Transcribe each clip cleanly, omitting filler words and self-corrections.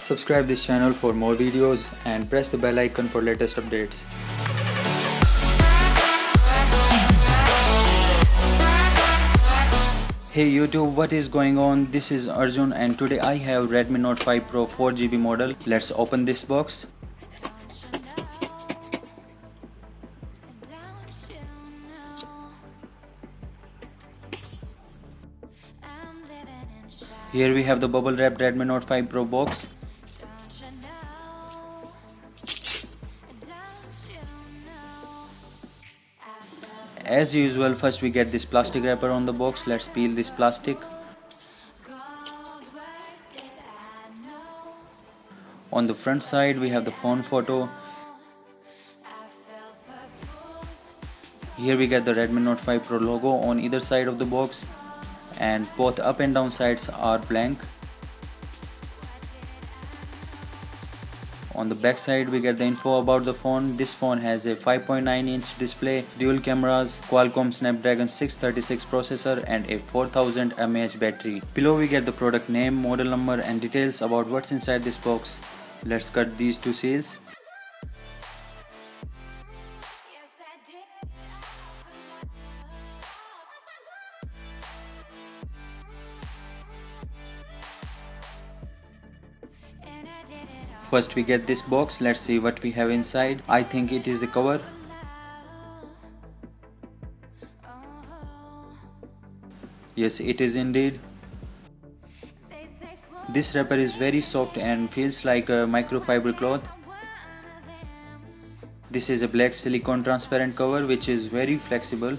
Subscribe this channel for more videos and press the bell icon for latest updates. Hey YouTube, what is going on? This is Arjun and today I have Redmi Note 5 Pro 4GB model. Let's open this box. Here we have the bubble wrapped Redmi Note 5 Pro box. As usual, first we get this plastic wrapper on the box. Let's peel this plastic. On the front side we have the phone photo. Here we get the Redmi Note 5 Pro logo on either side of the box, and both up and down sides are blank. On the back side we get the info about the phone. This phone has a 5.9-inch display, dual cameras, Qualcomm Snapdragon 636 processor and a 4000 mAh battery. Below we get the product name, model number and details about what's inside this box. Let's cut these two seals. First we get this box. Let's see what we have inside. I think it is the cover. Yes, it is indeed. This wrapper is very soft and feels like a microfiber cloth. This is a black silicone transparent cover which is very flexible.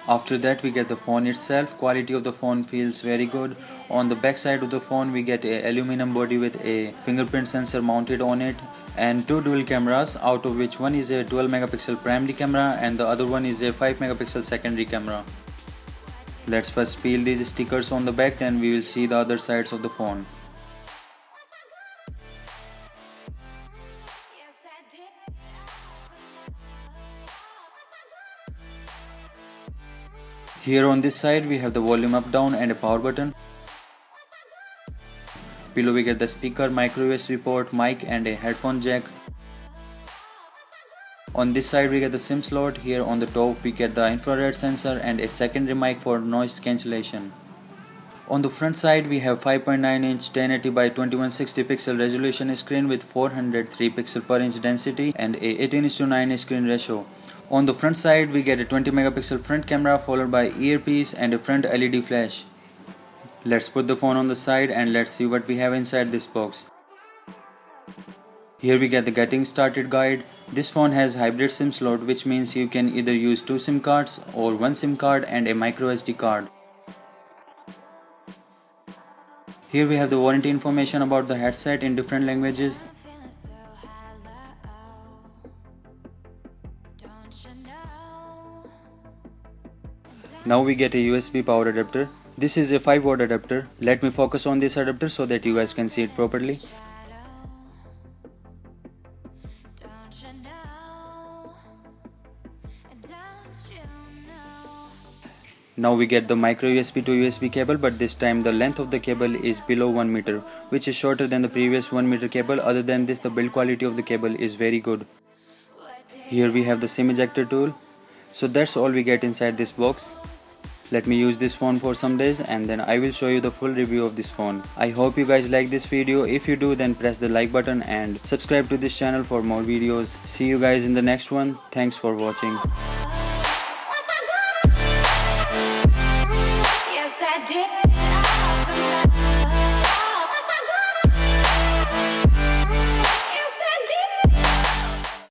After that we get the phone itself. Quality of the phone feels very good. On the back side of the phone we get a aluminum body with a fingerprint sensor mounted on it and two dual cameras, out of which one is a 12 megapixel primary camera and the other one is a 5 megapixel secondary camera. Let's first peel these stickers on the back, then we will see the other sides of the phone. Here on this side we have the volume up down and a power button. Below we get the speaker, micro USB port, mic and a headphone jack. On this side we get the SIM slot. Here on the top we get the infrared sensor and a secondary mic for noise cancellation. On the front side we have 5.9-inch 1080 by 2160 pixel resolution screen with 403 pixel per inch density and a 18:9 screen ratio. On the front side we get a 20 megapixel front camera followed by earpiece and a front LED flash. Let's put the phone on the side and let's see what we have inside this box. Here we get the getting started guide. This phone has hybrid SIM slot, which means you can either use two SIM cards or one SIM card and a micro SD card. Here we have the warranty information about the headset in different languages. Now we get a USB power adapter. This is a 5-watt adapter. Let me focus on this adapter so that you guys can see it properly. Now we get the micro USB to USB cable, but this time the length of the cable is below 1 meter, which is shorter than the previous 1 meter cable. Other than this, the build quality of the cable is very good. Here we have the SIM ejector tool. So that's all we get inside this box. Let me use this phone for some days and then I will show you the full review of this phone. I hope you guys like this video. If you do, then press the like button and subscribe to this channel for more videos. See you guys in the next one. Thanks for watching.